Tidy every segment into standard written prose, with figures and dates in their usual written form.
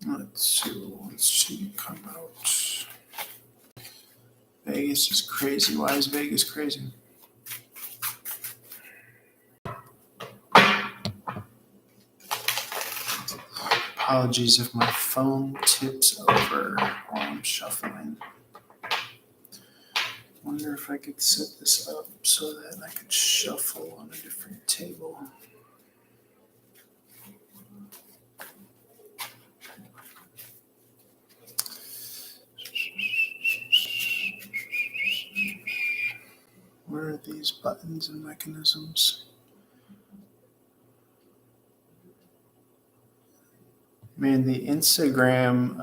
Let's see, come out. Vegas is crazy. Why is Vegas crazy? Apologies if my phone tips over while I'm shuffling. Wonder if I could set this up so that I could shuffle on a different table. Where are these buttons and mechanisms? Man, the Instagram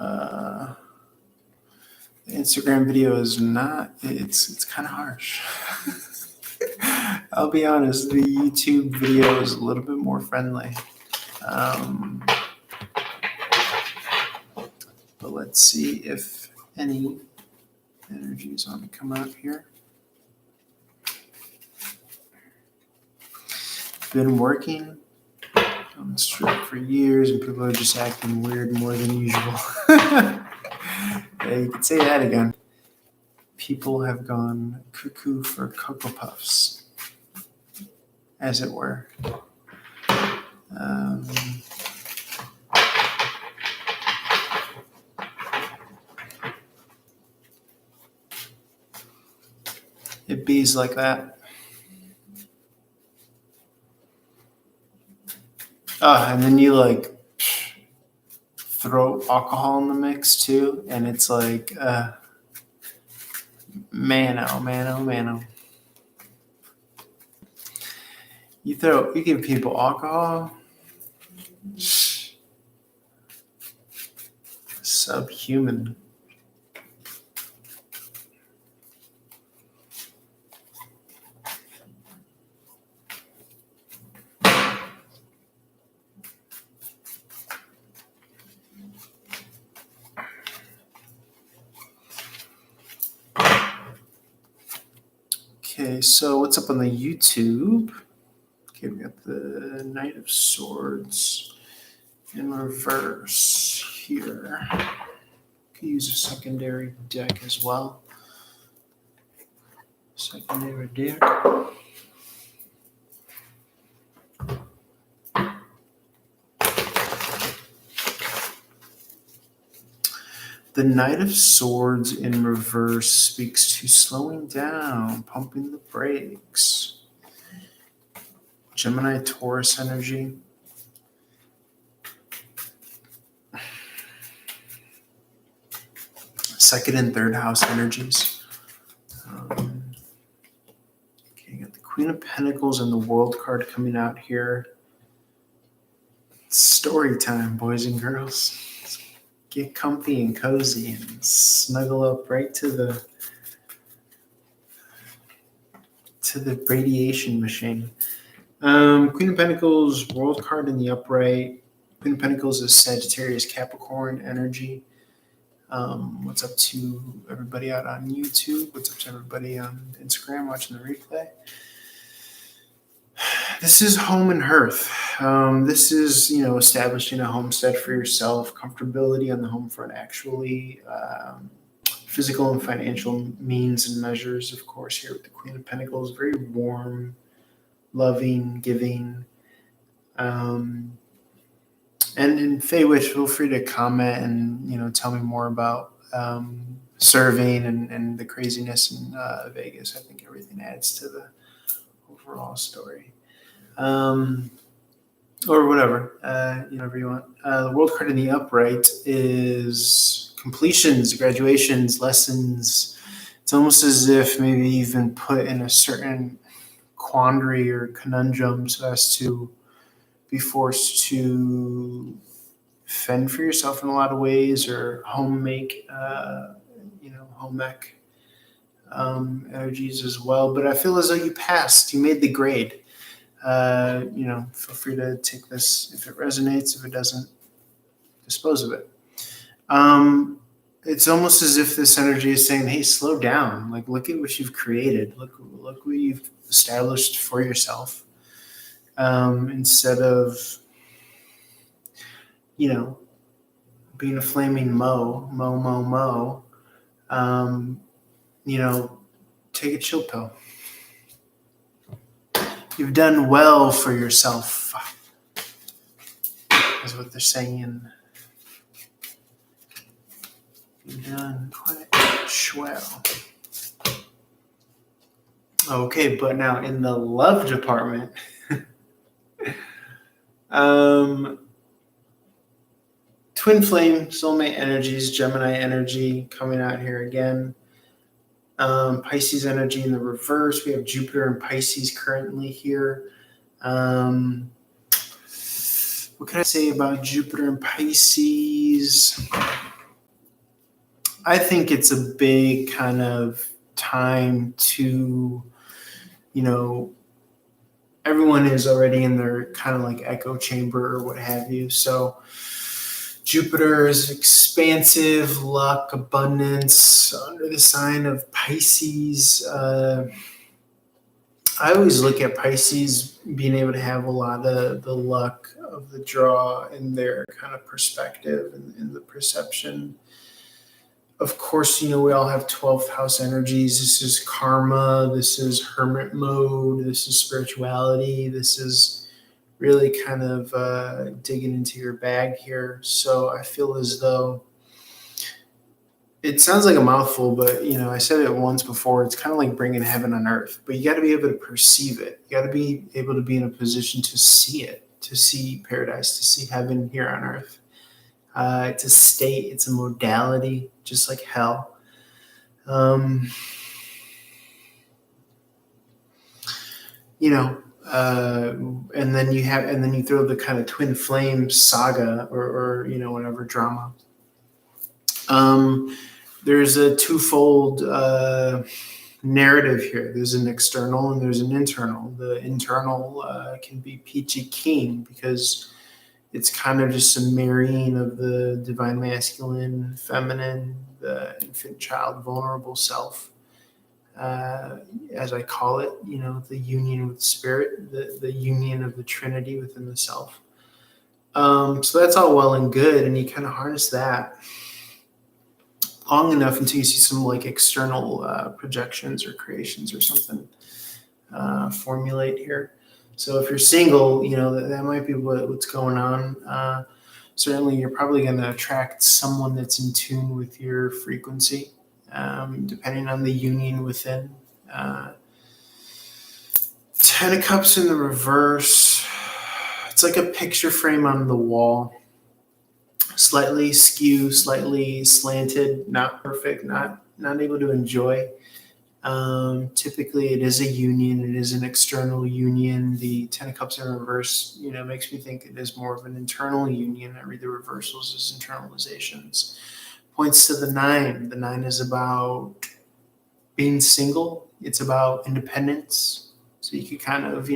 video is not. It's kind of harsh. I'll be honest. The YouTube video is a little bit more friendly. But let's see if any energy is on to come out here. Been working on this trip for years, and people are just acting weird more than usual. Yeah, you could say that again. People have gone cuckoo for Cocoa Puffs, as it were. It bees like that. And then you like throw alcohol in the mix too, and it's like, man, oh man, oh man, oh. You give people alcohol, subhuman. Okay, so what's up on the YouTube? Okay, we got the Knight of Swords in reverse here. Could use a secondary deck as well. Secondary deck. The Knight of Swords in reverse speaks to slowing down, pumping the brakes. Gemini Taurus energy. Second and third house energies. Okay, you got the Queen of Pentacles and the World card coming out here. Story time, boys and girls. Get comfy and cozy and snuggle up right to the radiation machine. Queen of Pentacles, World card in the upright. Queen of Pentacles is Sagittarius Capricorn energy. What's up to everybody out on YouTube? What's up to everybody on Instagram watching the replay? This is home and hearth. This is, establishing a homestead for yourself, comfortability on the home front, actually, physical and financial means and measures, of course, here with the Queen of Pentacles, very warm, loving, giving. And in Faye Witch, feel free to comment and, tell me more about serving and the craziness in Vegas. I think everything adds to the overall story. Or whatever, whatever you want. The World card in the upright is completions, graduations, lessons. It's almost as if maybe you've been put in a certain quandary or conundrum so as to be forced to fend for yourself in a lot of ways, or home ec energies as well. But I feel as though you passed, you made the grade. Feel free to take this if it resonates. If it doesn't, dispose of it. It's almost as if this energy is saying, hey, slow down. Like, look at what you've created. Look what you've established for yourself. Instead of, being a flaming mo, um, take a chill pill. You've done well for yourself, is what they're saying. You've done quite well. Okay, but now in the love department, twin flame, soulmate energies, Gemini energy coming out here again. Pisces energy in the reverse. We have Jupiter and Pisces currently here. What can I say about Jupiter and Pisces? I think it's a big kind of time to, everyone is already in their kind of like echo chamber or what have you. So Jupiter is expansive, luck, abundance under the sign of Pisces. I always look at Pisces being able to have a lot of the luck of the draw in their kind of perspective and in the perception. Of course, we all have 12th house energies. This is karma. This is hermit mode. This is spirituality. This is really kind of digging into your bag here. So I feel as though it sounds like a mouthful, but I said it once before. It's kind of like bringing heaven on earth, but you got to be able to perceive it. You got to be able to be in a position to see it, to see paradise, to see heaven here on earth. It's a state, it's a modality, just like hell. And then you throw the kind of twin flame saga or whatever drama. There's a twofold narrative here. There's an external and there's an internal. The internal can be peachy keen because it's kind of just a marrying of the divine masculine, feminine, the infant child, vulnerable self, as I call it, the union with spirit, the union of the Trinity within the self. So that's all well and good, and you kind of harness that long enough until you see some like external projections or creations or something formulate here. So if you're single, that might be what's going on. Certainly, you're probably going to attract someone that's in tune with your frequency, depending on the union within. 10 of Cups in the reverse. It's like a picture frame on the wall. Slightly skew, slightly slanted, not perfect, not able to enjoy. Typically it is a union. It is an external union. The 10 of Cups in reverse, makes me think it is more of an internal union. I read the reversals as internalizations. Points to the 9. The 9 is about being single. It's about independence. So you could kind of,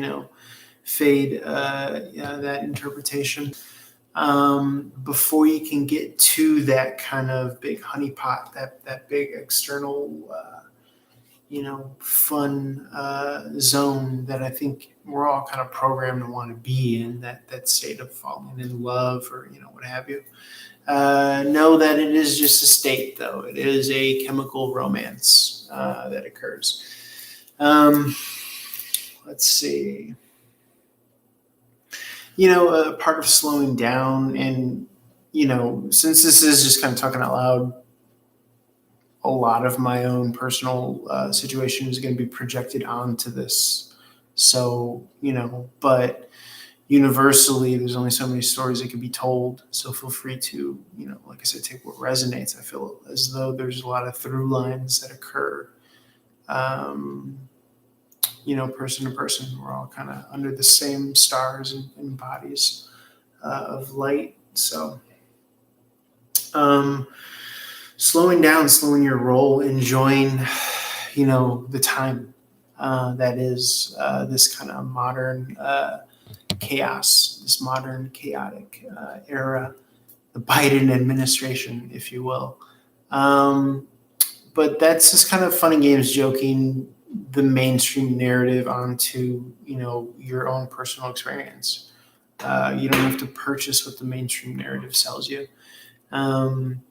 fade that interpretation. Before you can get to that kind of big honeypot, that big external fun zone that I think we're all kind of programmed to want to be in, that state of falling in love or, what have you. Know that it is just a state, though. It is a chemical romance that occurs. Let's see. Part of slowing down and, since this is just kind of talking out loud, a lot of my own personal situation is going to be projected onto this. So, but universally, there's only so many stories that can be told. So feel free to, like I said, take what resonates. I feel as though there's a lot of through lines that occur, person to person. We're all kind of under the same stars and bodies of light. So, slowing down, slowing your roll, enjoying, the time that is this kind of modern chaos, this modern chaotic era, the Biden administration, if you will. But that's just kind of fun and games, joking the mainstream narrative onto, your own personal experience. You don't have to purchase what the mainstream narrative sells you. Um,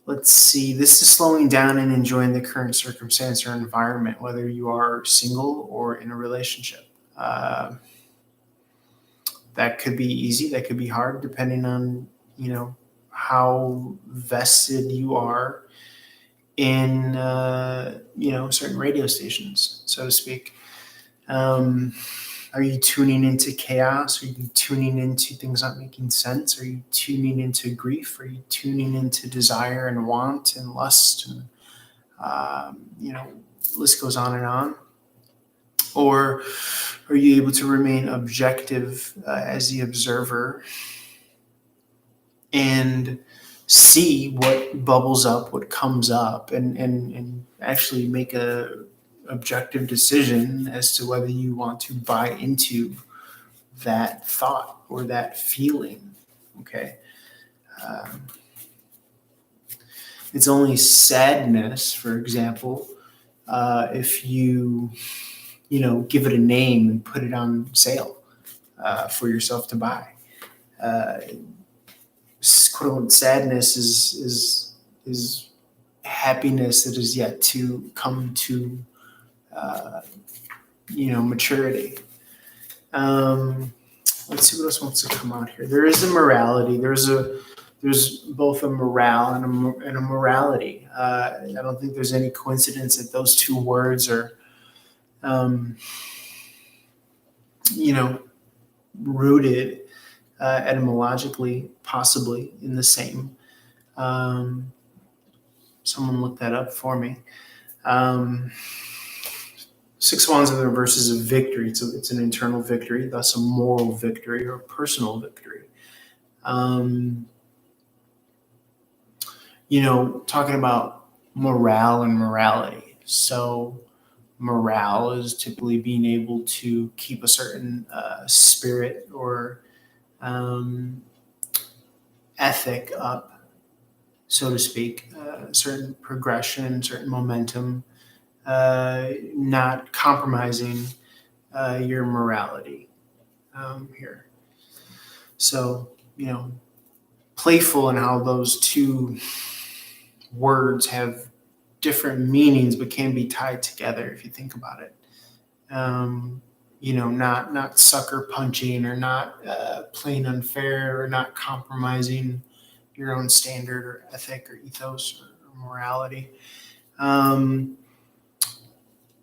let's see. This is slowing down and enjoying the current circumstance or environment, whether you are single or in a relationship. That could be easy. That could be hard, depending on how vested you are in certain radio stations, so to speak. Um, are you tuning into chaos? Are you tuning into things not making sense? Are you tuning into grief? Are you tuning into desire and want and lust? And list goes on and on. Or are you able to remain objective as the observer and see what bubbles up, what comes up, and actually make a objective decision as to whether you want to buy into that thought or that feeling? Okay. Um, it's only sadness, for example, if you give it a name and put it on sale for yourself to buy. Uh, quote unquote sadness is happiness that is yet to come to maturity. Let's see what else wants to come out here. There is a morality. There's both a morale and a morality. I don't think there's any coincidence that those two words are rooted etymologically, possibly in the same. Someone look that up for me. Six Wands in the reverse is a victory. It's an internal victory, thus a moral victory or a personal victory. Talking about morale and morality. So morale is typically being able to keep a certain spirit or ethic up, so to speak, certain progression, certain momentum, not compromising your morality here. So, playful in how those two words have different meanings but can be tied together if you think about it. Not sucker punching or not playing unfair or not compromising your own standard or ethic or ethos or morality.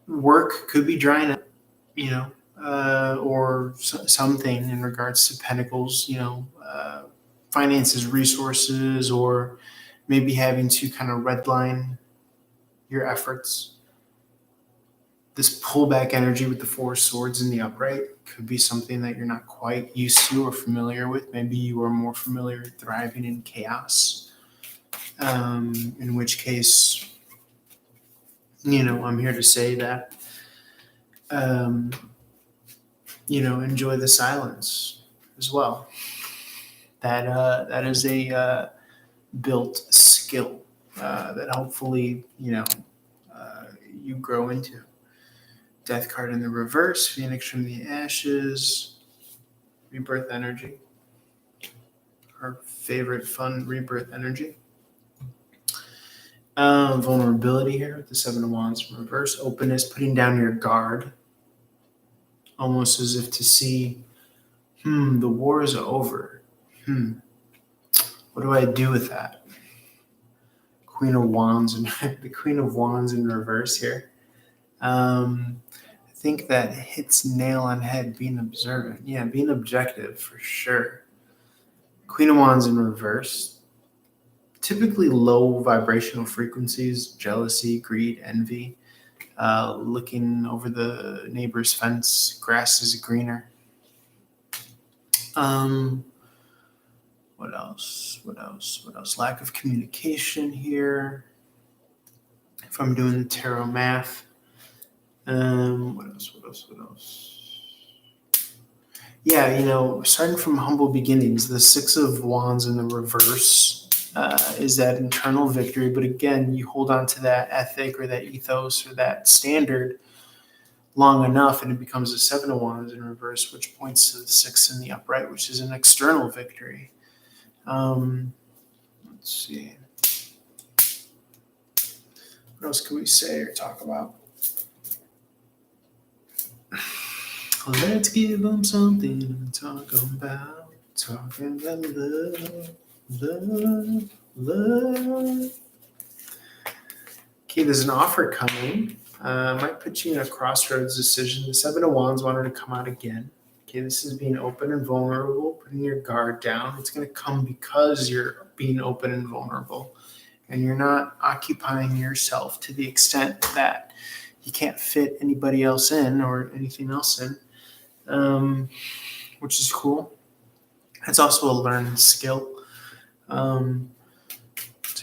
Work could be drying up, or something in regards to pentacles, finances, resources, or maybe having to kind of redline your efforts. This pullback energy with the Four of Swords in the upright could be something that you're not quite used to or familiar with. Maybe you are more familiar with thriving in chaos, in which case, I'm here to say that, enjoy the silence as well. That is a built skill that hopefully, you grow into. Death card in the reverse, Phoenix from the ashes, rebirth energy. Our favorite fun rebirth energy. Vulnerability here with the Seven of Wands from reverse. Openness, putting down your guard. Almost as if to see, the war is over. What do I do with that? Queen of Wands and the Queen of Wands in reverse here. I think that hits nail on head, being observant. Yeah, being objective for sure. Queen of Wands in reverse. Typically low vibrational frequencies, jealousy, greed, envy. Looking over the neighbor's fence, grass is greener. What else? Lack of communication here. If I'm doing the tarot math. What else? Yeah, starting from humble beginnings, the Six of Wands in the reverse is that internal victory. But again, you hold on to that ethic or that ethos or that standard long enough, and it becomes a Seven of Wands in reverse, which points to the Six in the upright, which is an external victory. Let's see. What else can we say or talk about? Let's give them something to talk about. Talking about love. Okay, there's an offer coming. Might put you in a crossroads decision. The Seven of Wands wanted to come out again. Okay, this is being open and vulnerable, putting your guard down. It's going to come because you're being open and vulnerable, and you're not occupying yourself to the extent that you can't fit anybody else in or anything else in, which is cool. It's also a learned skill to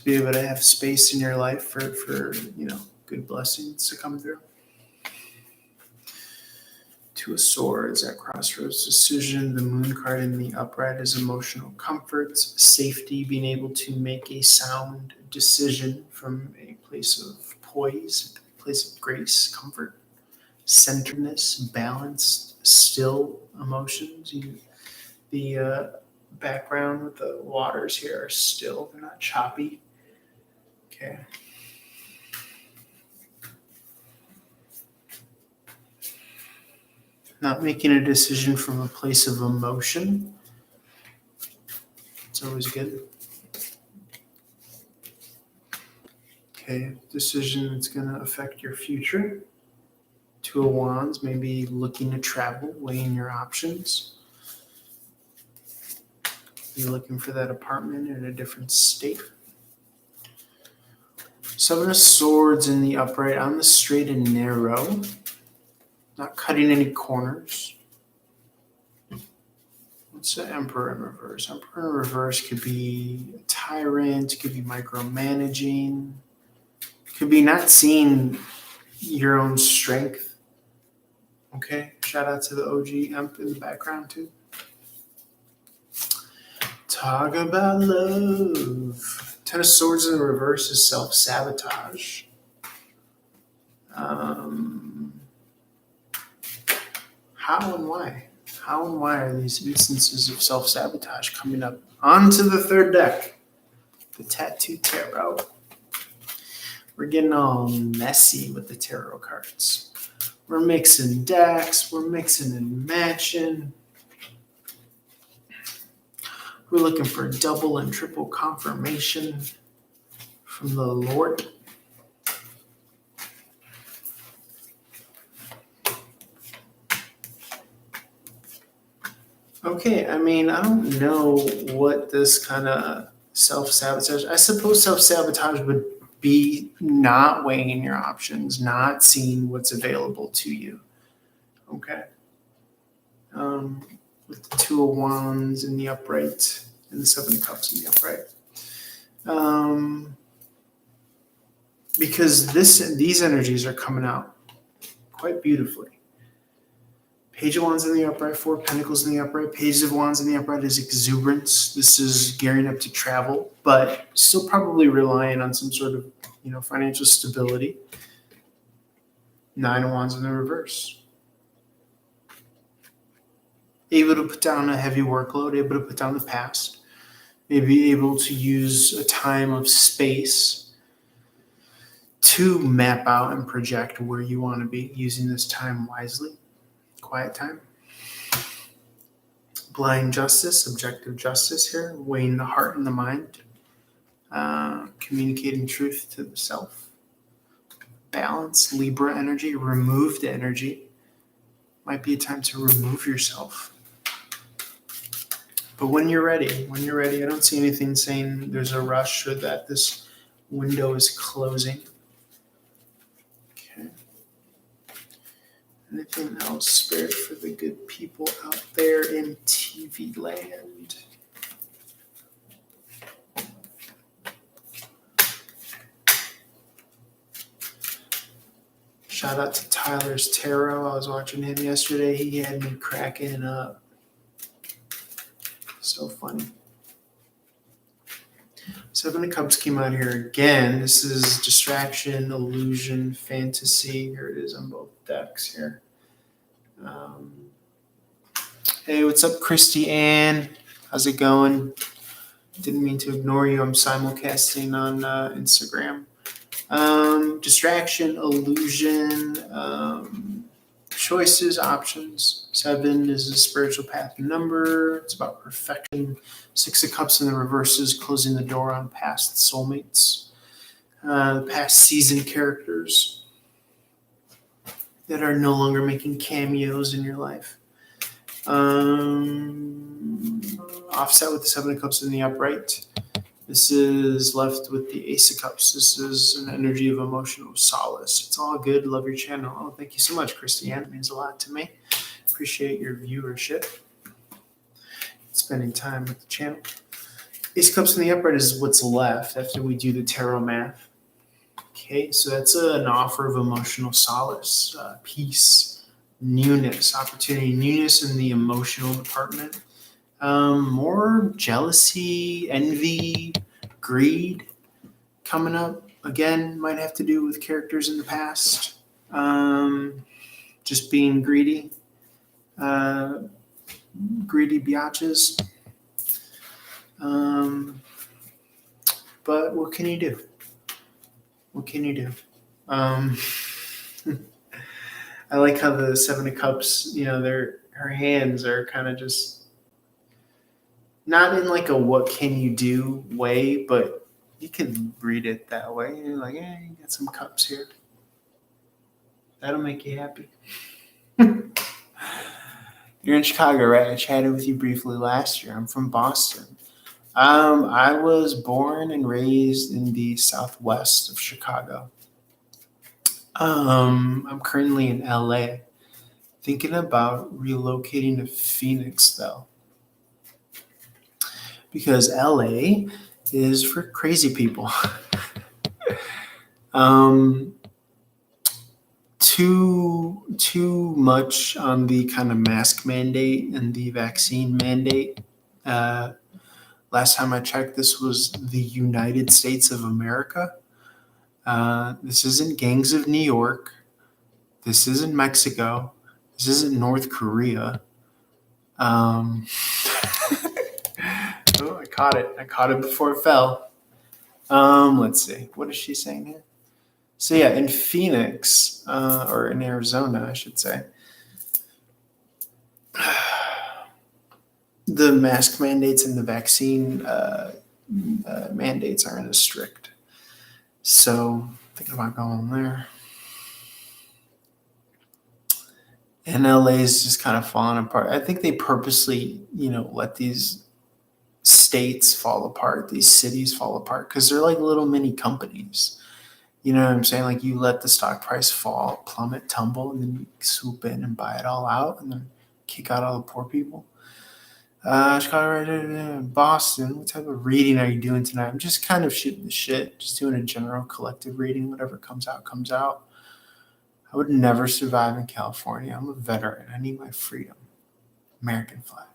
be able to have space in your life for good blessings to come through. Two of Swords at crossroads decision. The Moon card in the upright is emotional comfort, safety, being able to make a sound decision from a place of poise, a place of grace, comfort, centeredness, balanced, still emotions. The background with the waters here are still, they're not choppy. Okay. Not making a decision from a place of emotion. It's always good. Okay, decision that's going to affect your future. Two of Wands, maybe looking to travel, weighing your options. You're looking for that apartment in a different state. Seven of Swords in the upright, on the straight and narrow. Not cutting any corners. What's the Emperor in reverse? Emperor in reverse could be a tyrant, could be micromanaging, could be not seeing your own strength. Okay, shout out to the OG Emp in the background too. Talk about love. Ten of Swords in the reverse is self-sabotage. How and why? How and why are these instances of self-sabotage coming up? On to the third deck, the Tattoo Tarot. We're getting all messy with the tarot cards. We're mixing decks, we're mixing and matching. We're looking for double and triple confirmation from the Lord. Okay, I mean, I don't know what this kind of self-sabotage, I suppose self-sabotage would be not weighing your options, not seeing what's available to you. Okay. With the Two of Wands in the upright and the Seven of Cups in the upright. Because these energies are coming out quite beautifully. Page of Wands in the upright, Four of Pentacles in the upright. Page of Wands in the upright is exuberance. This is gearing up to travel, but still probably relying on some sort of, financial stability. Nine of Wands in the reverse. Able to put down a heavy workload, able to put down the past, maybe able to use a time of space to map out and project where you want to be, using this time wisely. Quiet time. Blind justice, objective justice here, weighing the heart and the mind, communicating truth to the self. Balance, Libra energy, removed energy. Might be a time to remove yourself. But when you're ready, I don't see anything saying there's a rush or that this window is closing. Okay. Anything else, Spirit, for the good people out there in TV land? Shout out to Tyler's Tarot. I was watching him yesterday. He had me cracking up. So funny. Seven of Cups came out here again. This is distraction, illusion, fantasy. Here it is on both decks here. Hey, what's up, Christy Ann? How's it going? Didn't mean to ignore you. I'm simulcasting on Instagram. Distraction, illusion, choices, options. 7 is a spiritual path number. It's about perfection. 6 of Cups in the reverse is closing the door on past soulmates, past season characters that are no longer making cameos in your life. Offset with the 7 of Cups in the upright. This is left with the Ace of Cups. This is an energy of emotional solace. It's all good. Love your channel. Oh, thank you so much, Christiane. It means a lot to me. Appreciate your viewership. Spending time with the channel. Ace of Cups in the upright is what's left after we do the tarot math. Okay, so that's an offer of emotional solace, peace, newness, opportunity, newness in the emotional department. More jealousy, envy, greed coming up. Again, might have to do with characters in the past. Just being greedy. Greedy biatches. But what can you do? What can you do? I like how the 7 of Cups, her hands are kind of just not in like a what can you do way, but you can read it that way. You're like, yeah, you got some cups here. That'll make you happy. You're in Chicago, right? I chatted with you briefly last year. I'm from Boston. I was born and raised in the southwest of Chicago. I'm currently in LA. Thinking about relocating to Phoenix, though. Because LA is for crazy people. Too much on the kind of mask mandate and the vaccine mandate. Last time I checked, this was the United States of America. This isn't Gangs of New York. This isn't Mexico. This isn't North Korea. Oh, I caught it. I caught it before it fell. Let's see. What is she saying here? So yeah, in Phoenix, or in Arizona, I should say, the mask mandates and the vaccine mandates aren't as strict. So thinking about going there. And LA is just kind of falling apart. I think they purposely, let these states fall apart, these cities fall apart, because they're like little mini companies. You know what I'm saying? Like you let the stock price fall, plummet, tumble, and then you swoop in and buy it all out and then kick out all the poor people. Chicago, Boston. What type of reading are you doing tonight? I'm just kind of shooting the shit, just doing a general collective reading. Whatever comes out, comes out. I would never survive in California. I'm a veteran. I need my freedom. American flag.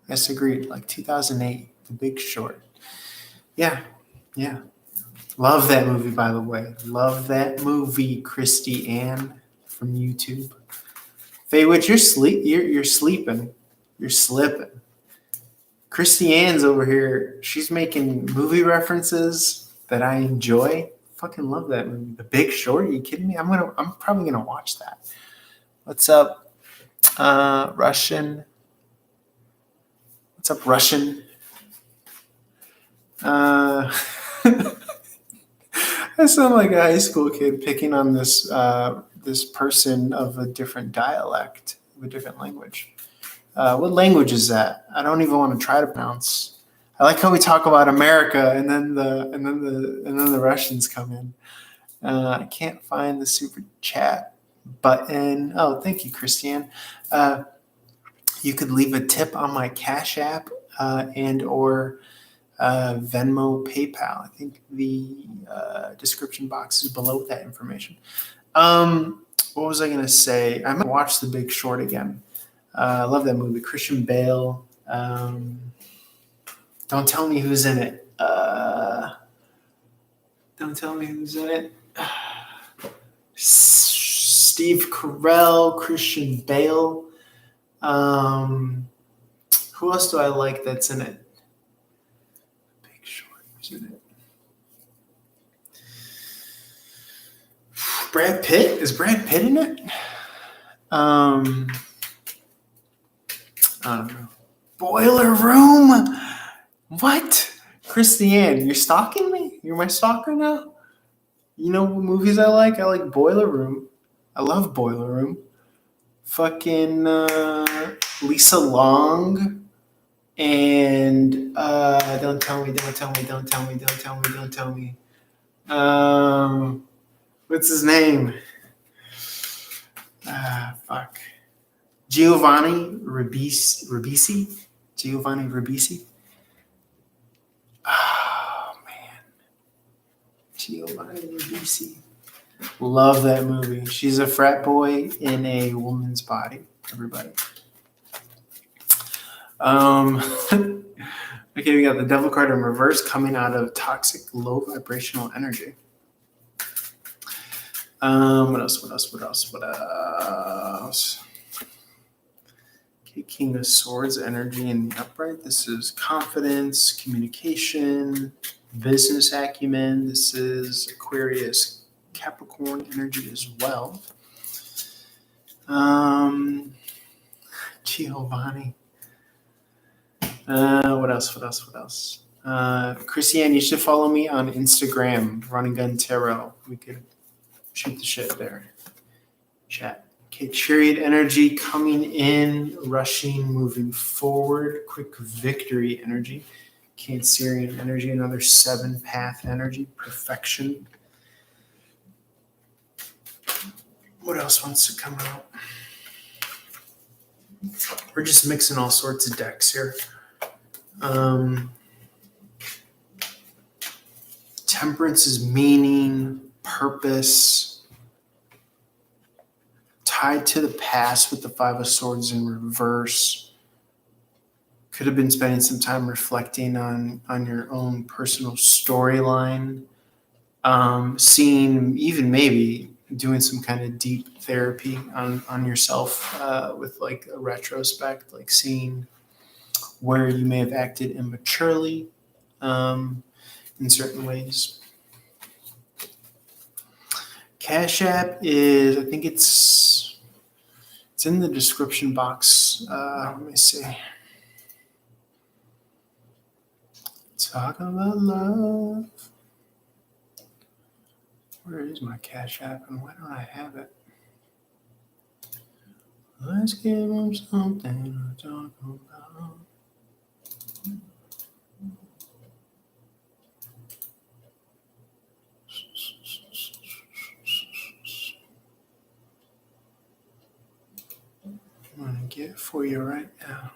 Yes, agreed. Like 2008, The Big Short. Yeah. Love that movie, by the way. Love that movie, Christy Ann from YouTube. Faywitch, you're sleeping. You're slipping. Christy Ann's over here. She's making movie references that I enjoy. Fucking love that movie. The Big Short. Are you kidding me? I'm probably gonna watch that. What's up, Russian? What's up, Russian? I sound like a high school kid picking on this person of a different dialect, of a different language. What language is that? I don't even want to try to pronounce. I like how we talk about America and then the Russians come in. I can't find the super chat button. Oh, thank you, Christiane. You could leave a tip on my Cash App and or Venmo, PayPal. I think the description box is below that information. What was I going to say? I might watch The Big Short again. I love that movie. Christian Bale. Don't tell me who's in it. Steve Carell, Christian Bale. Who else do I like that's in it? Brad Pitt? Is Brad Pitt in it? I don't know. Boiler Room? What? Christiane, you're stalking me? You're my stalker now? You know what movies I like? I like Boiler Room. I love Boiler Room. Fucking Lisa Long and don't tell me. What's his name? Fuck. Giovanni Ribisi? Giovanni Ribisi? Oh, man. Giovanni Ribisi. Love that movie. She's a frat boy in a woman's body, everybody. Okay, we got the Devil card in reverse coming out of toxic low vibrational energy. What else? Okay, King of Swords energy in the upright. This is confidence, communication, business acumen. This is Aquarius Capricorn energy as well. Giovanni. What else? Christiane, you should follow me on Instagram, Run and Gun Tarot. We could shoot the shit there. Chat. Okay, Chariot energy coming in, rushing, moving forward. Quick victory energy. Cancerian energy, another 7-path energy, perfection. What else wants to come out? We're just mixing all sorts of decks here. Temperance is meaning, purpose, tied to the past with the Five of Swords in reverse. Could have been spending some time reflecting on your own personal storyline, seeing, even maybe doing some kind of deep therapy on yourself with like a retrospect, like seeing where you may have acted immaturely in certain ways. Cash App is, I think it's in the description box. Let me see. Talk about love. Where is my Cash App and why don't I have it? Let's give them something to talk about. I'm going to get it for you right now.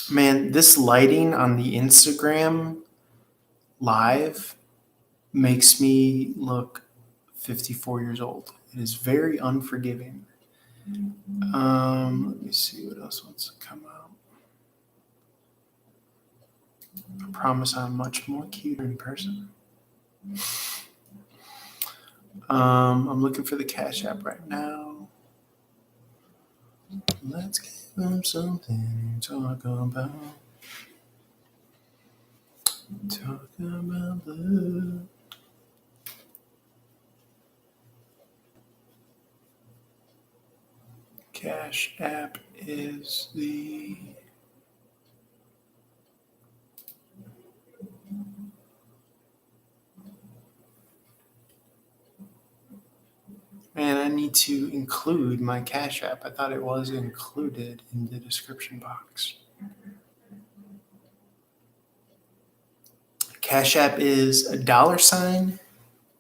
Man, this lighting on the Instagram live makes me look 54 years old. It is very unforgiving. Let me see what else wants to come out. I promise I'm much more cuter in person. I'm looking for the Cash App right now. Let's give them something to talk about. Talk about love. Cash App is the Man, I need to include my Cash App. I thought it was included in the description box. Cash App is $,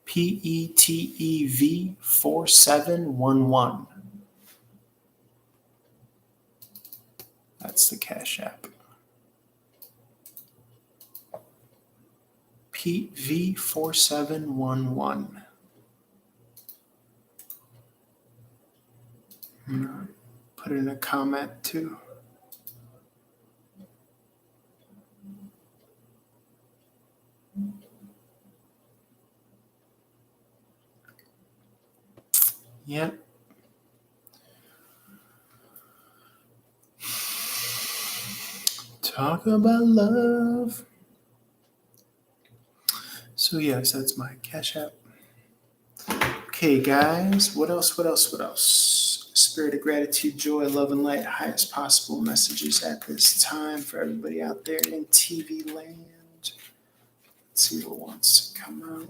PETEV 4711. That's the Cash App. PV 4711. Put in a comment too. Yep. Talk about love. So yes, that's my Cash App. Okay, guys, what else? Spirit of gratitude, joy, love, and light, highest possible messages at this time for everybody out there in TV land. Let's see what wants to come out.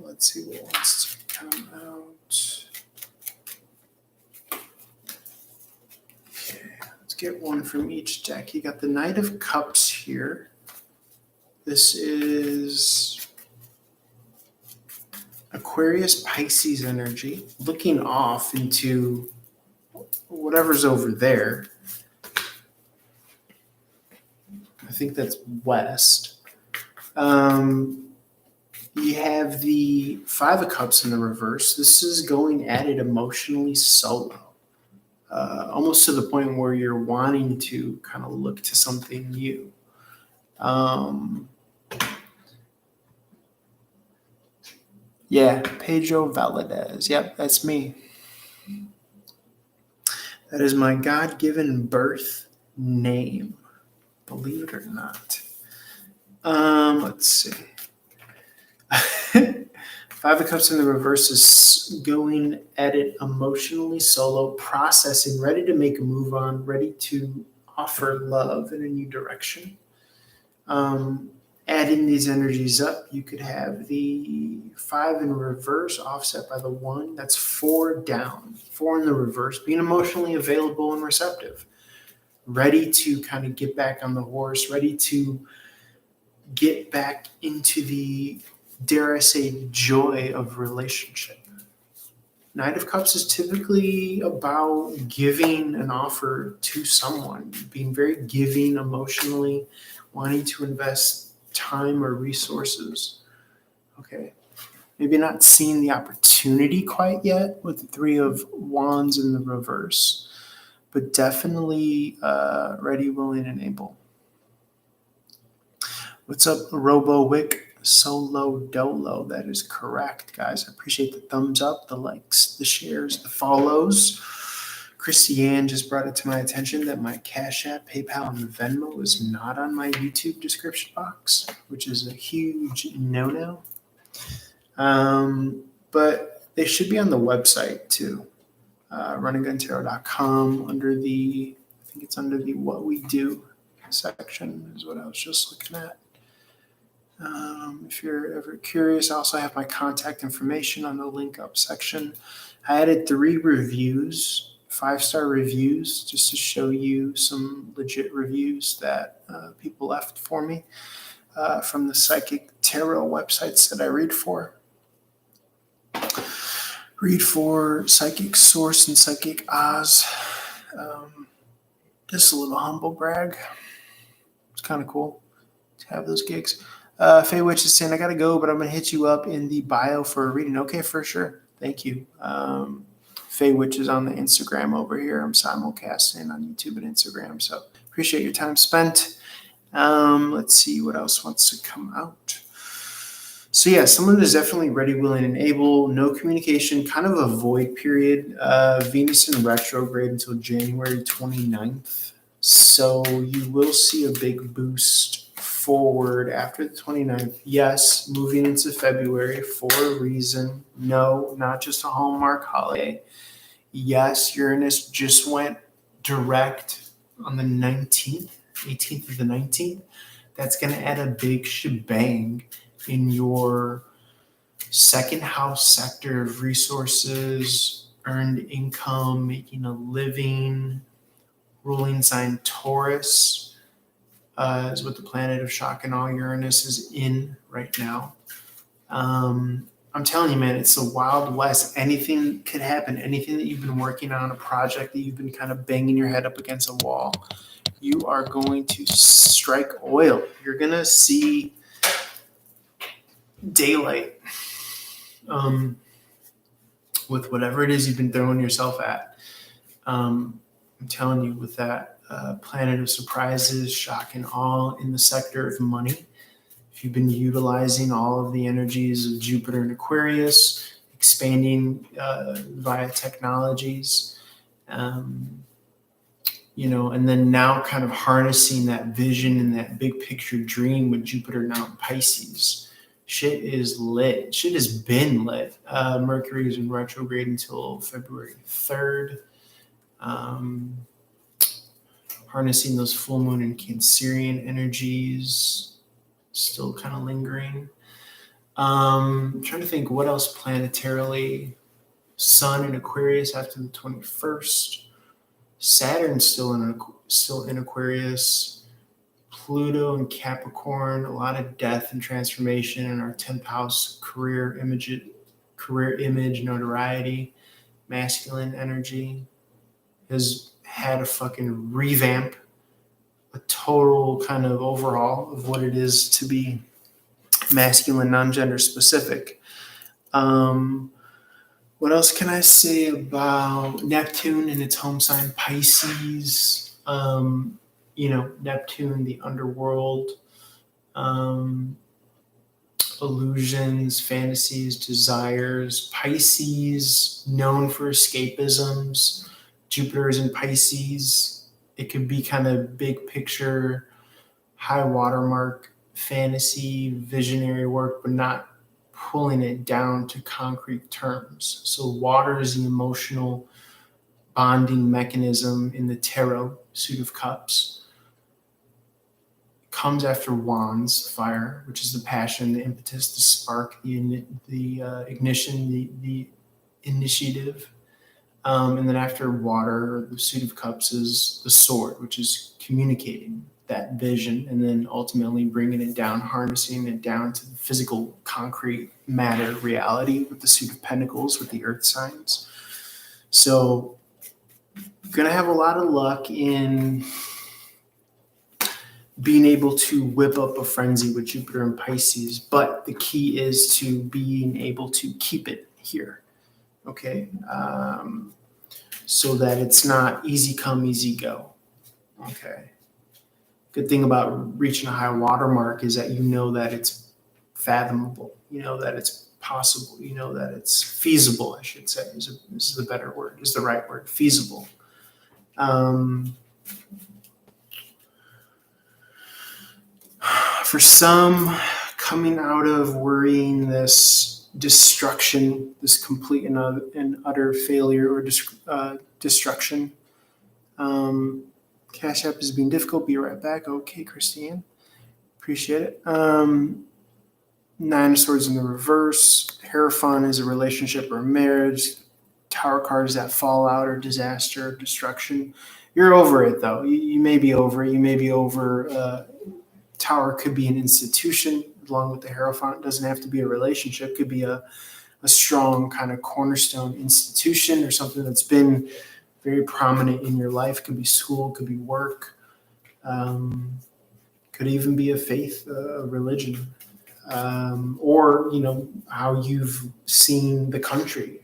Okay, let's get one from each deck. You got the Knight of Cups here. This is Aquarius Pisces energy, looking off into whatever's over there. I think that's west. You have the Five of Cups in the reverse. This is going at it emotionally solo, almost to the point where you're wanting to kind of look to something new. Yeah, Pedro Valadez. Yep, that's me. That is my God-given birth name, believe it or not. Let's see. Five of Cups in the reverse is going at it emotionally solo, processing, ready to make a move on, ready to offer love in a new direction. Adding these energies up, you could have the 5 in reverse offset by the 1. That's 4 down, 4 in the reverse, being emotionally available and receptive, ready to kind of get back on the horse, ready to get back into the, dare I say, joy of relationship. Knight of Cups is typically about giving an offer to someone, being very giving emotionally, wanting to invest time or resources. Okay. Maybe not seeing the opportunity quite yet with the 3 of Wands in the reverse, but definitely ready, willing, and able. What's up, RoboWick? Solo Dolo. That is correct, guys. I appreciate the thumbs up, the likes, the shares, the follows. Christiane just brought it to my attention that my Cash App, PayPal, and Venmo is not on my YouTube description box, which is a huge no-no. But they should be on the website too. runningguntarot.com under the, I think it's under the What We Do section is what I was just looking at. If you're ever curious, I also have my contact information on the link up section. I added 3 reviews, 5-star reviews, just to show you some legit reviews that people left for me from the psychic tarot websites that I read for. Read for Psychic Source and Psychic Oz. Just a little humble brag. It's kind of cool to have those gigs. Faye Witch is saying, I got to go, but I'm going to hit you up in the bio for a reading. Okay, for sure. Thank you. Faye Witch is on the Instagram over here. I'm simulcasting on YouTube and Instagram, so appreciate your time spent. Let's see what else wants to come out. So yeah, someone is definitely ready, willing, and able. No communication, kind of a void period. Venus in retrograde until January 29th. So you will see a big boost forward after the 29th. Yes, moving into February for a reason. No, not just a Hallmark holiday. Yes, Uranus just went direct on the 19th, 18th of the 19th. That's going to add a big shebang in your second house sector of resources, earned income, making a living. Ruling sign Taurus is what the planet of shock and awe Uranus is in right now. I'm telling you, man, it's the Wild West. Anything could happen. Anything that you've been working on, a project that you've been kind of banging your head up against a wall, you are going to strike oil. You're going to see daylight with whatever it is you've been throwing yourself at. I'm telling you, with that planet of surprises, shock and awe in the sector of money, if you've been utilizing all of the energies of Jupiter and Aquarius, expanding via technologies, and then now kind of harnessing that vision and that big picture dream with Jupiter now in Pisces. Shit is lit. Shit has been lit. Mercury is in retrograde until February 3rd. Harnessing those full moon and Cancerian energies, still kind of lingering. I'm trying to think what else planetarily. Sun in Aquarius after the 21st. Saturn still in Aquarius. Pluto in Capricorn. A lot of death and transformation in our 10th house. Career image, notoriety, masculine energy has had a fucking revamp, a total kind of overhaul of what it is to be masculine, non-gender specific. What else can I say about Neptune and its home sign Pisces? Neptune, the underworld, illusions, fantasies, desires. Pisces, known for escapisms. Jupiter is in Pisces. It could be kind of big picture, high watermark, fantasy, visionary work, but not pulling it down to concrete terms. So water is the emotional bonding mechanism in the tarot, suit of cups. Comes after wands, fire, which is the passion, the impetus, the spark, the ignition, the initiative. And then after water, the suit of cups is the sword, which is communicating that vision and then ultimately bringing it down, harnessing it down to the physical, concrete matter reality with the suit of pentacles, with the earth signs. So going to have a lot of luck in being able to whip up a frenzy with Jupiter and Pisces, but the key is to being able to keep it here, okay? So that it's not easy come, easy go, okay? Good thing about reaching a high water mark is that that it's fathomable, that it's possible, that it's feasible, I should say, is the better word, is the right word, feasible. For some, coming out of worrying, this destruction, this complete and utter failure or destruction. Cash App is being difficult. Be right back. Okay, Christine. Appreciate it. Nine of Swords in the reverse. Hierophant is a relationship or a marriage. Tower card is that fallout or disaster or destruction. You're over it, though. You may be over it. You may be over... Tower could be an institution along with the Hierophant. It doesn't have to be a relationship. It could be a strong kind of cornerstone institution or something that's been very prominent in your life. It could be school, could be work, could even be a faith, a religion, or, how you've seen the country,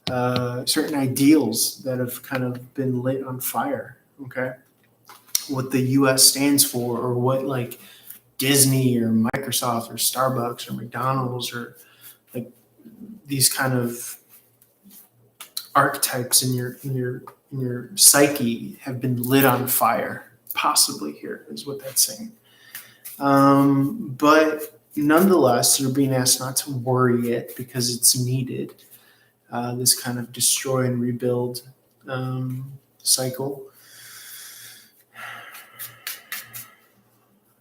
certain ideals that have kind of been lit on fire, okay? What the U.S. stands for, or what like Disney or Microsoft or Starbucks or McDonald's or like these kind of archetypes in your psyche have been lit on fire. Possibly here is what that's saying. But nonetheless, you're being asked not to worry it because it's needed. This kind of destroy and rebuild cycle.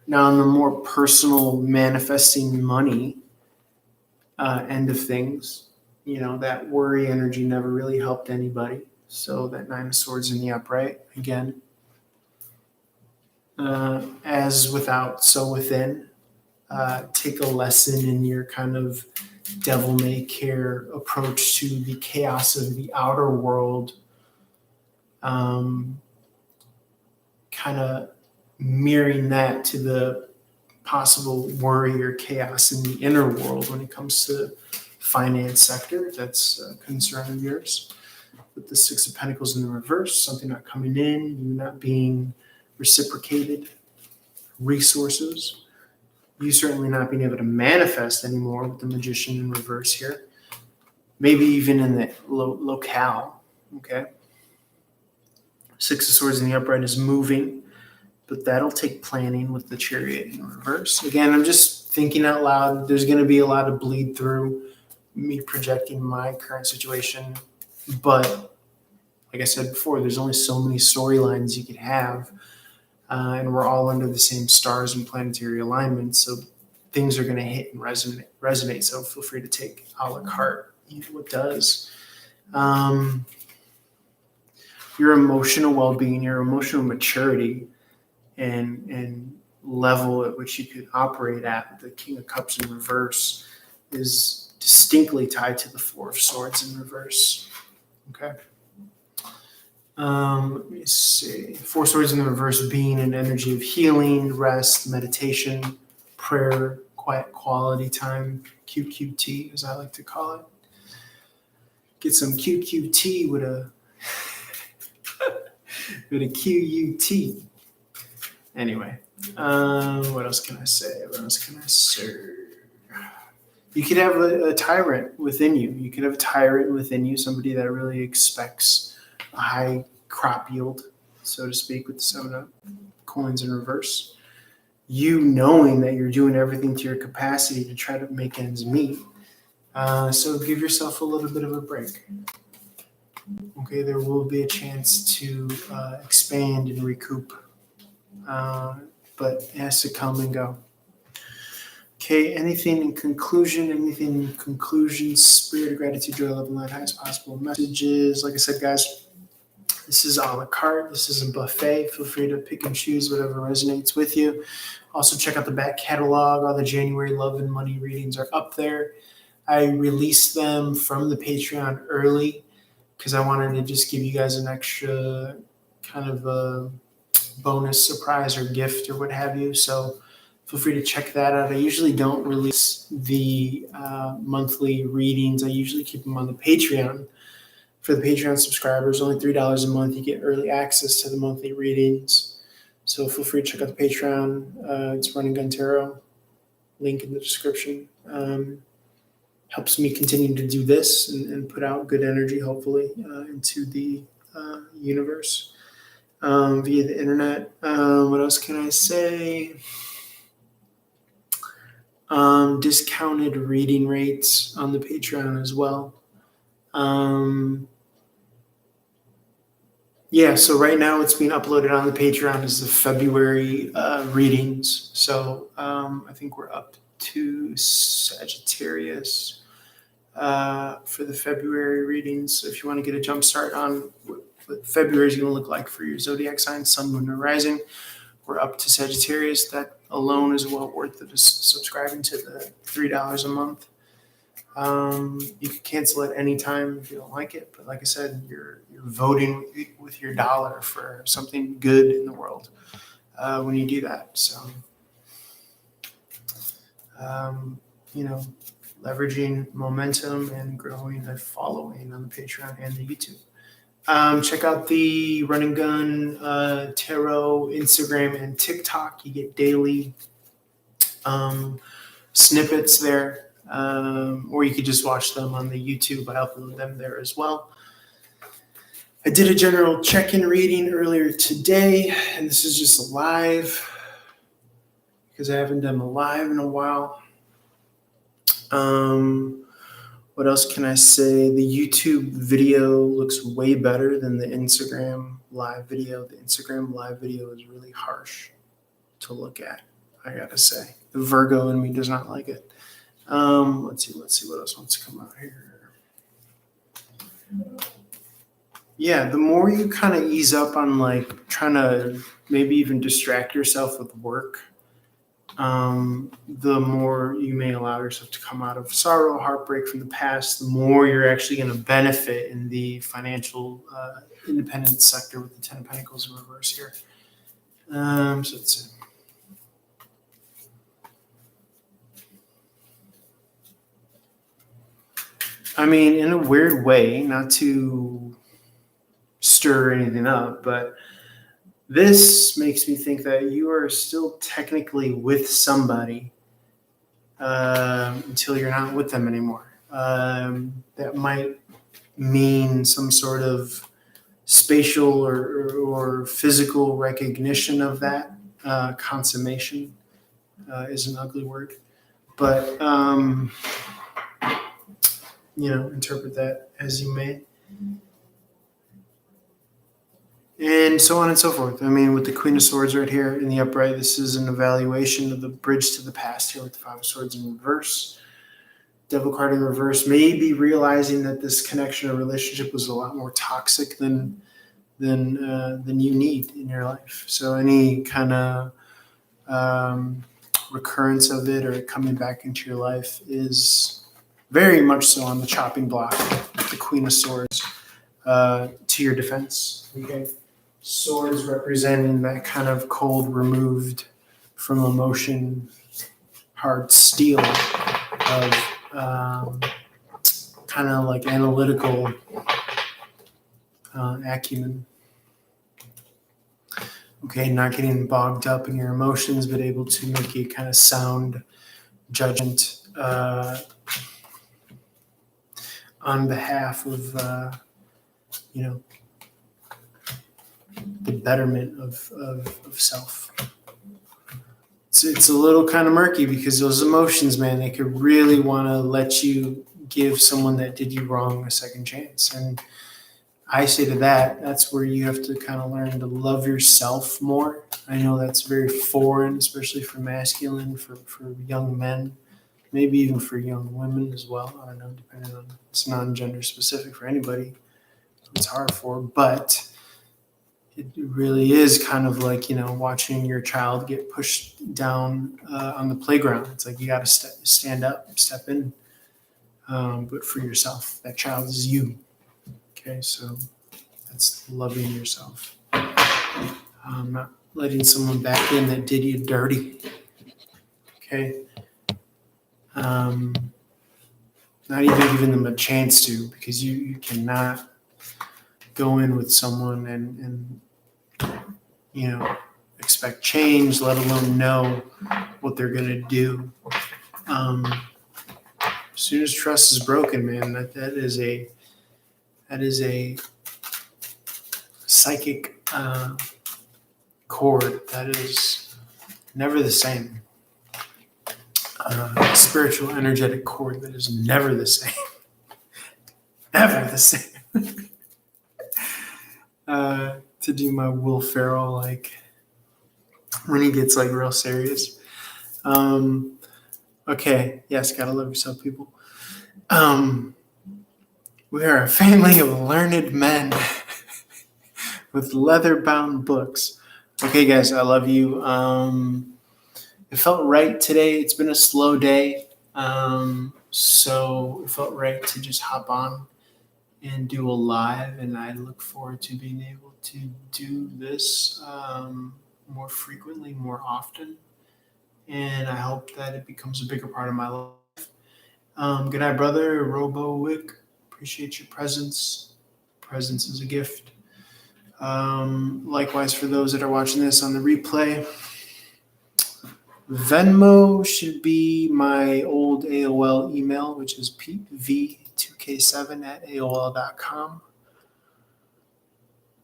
Now, on the more personal manifesting money end of things, that worry energy never really helped anybody. So that Nine of Swords in the upright, again, as without, so within. Take a lesson in your kind of devil may care approach to the chaos of the outer world, kind of mirroring that to the possible worry or chaos in the inner world when it comes to finance sector. That's a concern of yours. With the Six of Pentacles in the reverse, something not coming in, you not being reciprocated, resources. You certainly not being able to manifest anymore with the Magician in reverse here. Maybe even in the locale, okay? Six of Swords in the upright is moving, but that'll take planning with the Chariot in reverse. Again, I'm just thinking out loud. There's going to be a lot of bleed through me projecting my current situation, but like I said before, there's only so many storylines you could have, and we're all under the same stars and planetary alignment, so things are going to hit and resonate. So feel free to take a la carte, what does. Your emotional well-being, your emotional maturity, and level at which you could operate at the King of Cups in reverse is distinctly tied to the Four of Swords in reverse. Okay. Let me see. Four Swords in the reverse being an energy of healing, rest, meditation, prayer, quiet quality time, QQT, as I like to call it. Get some QQT with a QUT. Anyway, what else can I say? You could have a tyrant within you. You could have a tyrant within you, somebody that really expects a high crop yield, so to speak, with the Seven of Coins in reverse. You knowing that you're doing everything to your capacity to try to make ends meet. So give yourself a little bit of a break. Okay, there will be a chance to expand and recoup, but it has to come and go. Okay, anything in conclusion, spirit of gratitude, joy, love, and light, highest possible messages. Like I said, guys, this is a la carte. This is a buffet. Feel free to pick and choose whatever resonates with you. Also, check out the back catalog. All the January love and money readings are up there. I released them from the Patreon early because I wanted to just give you guys an extra kind of a bonus surprise or gift or what have you. So feel free to check that out. I usually don't release the monthly readings. I usually keep them on the Patreon. For the Patreon subscribers, only $3 a month, you get early access to the monthly readings. So feel free to check out the Patreon. It's Running Gun Tarot. Link in the description. Helps me continue to do this and put out good energy, hopefully, into the universe via the internet. What else can I say? Discounted reading rates on the Patreon as well. So right now it's being uploaded on the Patreon as the February readings. So I think we're up to Sagittarius for the February readings. So if you want to get a jump start on what February is going to look like for your zodiac sign, sun, moon, or rising, we're up to Sagittarius. That alone is well worth it, subscribing to the $3 a month. You can cancel at any time if you don't like it, but like I said, you're voting with your dollar for something good in the world when you do that. So, leveraging momentum and growing a following on the Patreon and the YouTube. Check out the Run and Gun Tarot Instagram and TikTok. You get daily snippets there. Or you could just watch them on the YouTube. I upload them there as well. I did a general check-in reading earlier today, and this is just a live because I haven't done a live in a while. What else can I say? The YouTube video looks way better than the Instagram live video. The Instagram live video is really harsh to look at, I gotta say. The Virgo in me does not like it. Let's see what else wants to come out here. Yeah, the more you kind of ease up on like trying to maybe even distract yourself with work, the more you may allow yourself to come out of sorrow, heartbreak from the past, the more you're actually going to benefit in the financial independence sector with the Ten of Pentacles in reverse here. So let's see. I mean, in a weird way, not to stir anything up, but this makes me think that you are still technically with somebody until you're not with them anymore. That might mean some sort of spatial or physical recognition of that. Consummation is an ugly word, but interpret that as you may. And so on and so forth. I mean, with the Queen of Swords right here in the upright, this is an evaluation of the bridge to the past here with the Five of Swords in reverse. Devil card in reverse, maybe realizing that this connection or relationship was a lot more toxic than you need in your life. So any kind of recurrence of it or coming back into your life is very much so on the chopping block with the Queen of Swords to your defense. Okay. Swords representing that kind of cold, removed from emotion, hard steel of kind of like analytical acumen. Okay, not getting bogged up in your emotions, but able to make a kind of sound judgment on behalf of the betterment of self. It's a little kind of murky because those emotions, man, they could really want to let you give someone that did you wrong a second chance. And I say to that's where you have to kind of learn to love yourself more. I know that's very foreign, especially for masculine, for young men, maybe even for young women as well. I don't know, depending on, it's non-gender specific for anybody. It's hard for, but it really is kind of like, watching your child get pushed down on the playground. It's like you got to stand up, step in, but for yourself. That child is you. Okay, so that's loving yourself. Not letting someone back in that did you dirty. Okay. Not even giving them a chance to, because you cannot go in with someone and expect change, let alone know what they're going to do. As soon as trust is broken, man, that is a psychic cord that is never the same. Spiritual, energetic cord that is never the same. Never the same. To do my Will Ferrell, like when he gets like real serious. Okay, yes, gotta love yourself, people. We are a family of learned men with leather-bound books. Okay, guys, I love you. It felt right today. It's been a slow day, so it felt right to just hop on and do a live, and I look forward to being able to do this more frequently, more often, and I hope that it becomes a bigger part of my life. Good night, brother. RoboWick, appreciate your presence. Presence is a gift. Likewise, for those that are watching this on the replay, Venmo should be my old AOL email, which is petev2k7@aol.com.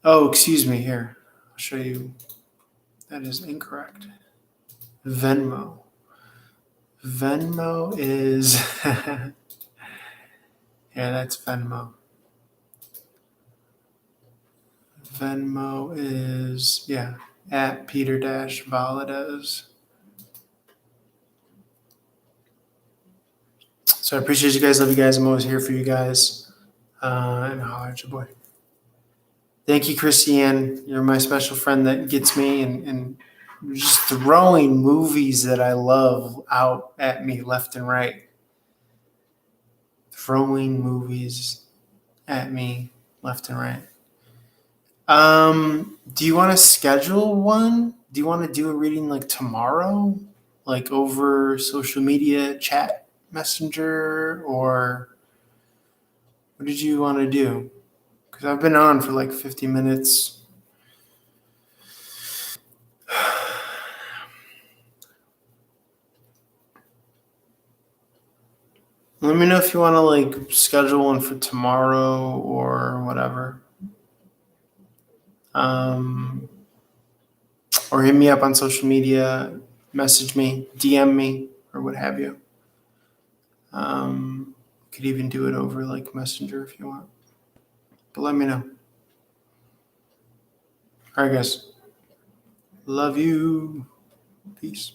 Oh, excuse me, here. I'll show you. That is incorrect. Venmo. Venmo is, yeah, that's Venmo. Venmo is, yeah, at Peter-Valadez. So I appreciate you guys. Love you guys. I'm always here for you guys. And holler at your boy. Thank you, Christiane. You're my special friend that gets me and just throwing movies that I love out at me left and right. Throwing movies at me left and right. Do you want to schedule one? Do you want to do a reading like tomorrow? Like over social media, chat, messenger, or what did you want to do? Because I've been on for like 50 minutes. Let me know if you want to like schedule one for tomorrow or whatever. Or hit me up on social media, message me, DM me, or what have you. Could even do it over like Messenger if you want. But let me know. All right, guys. Love you. Peace.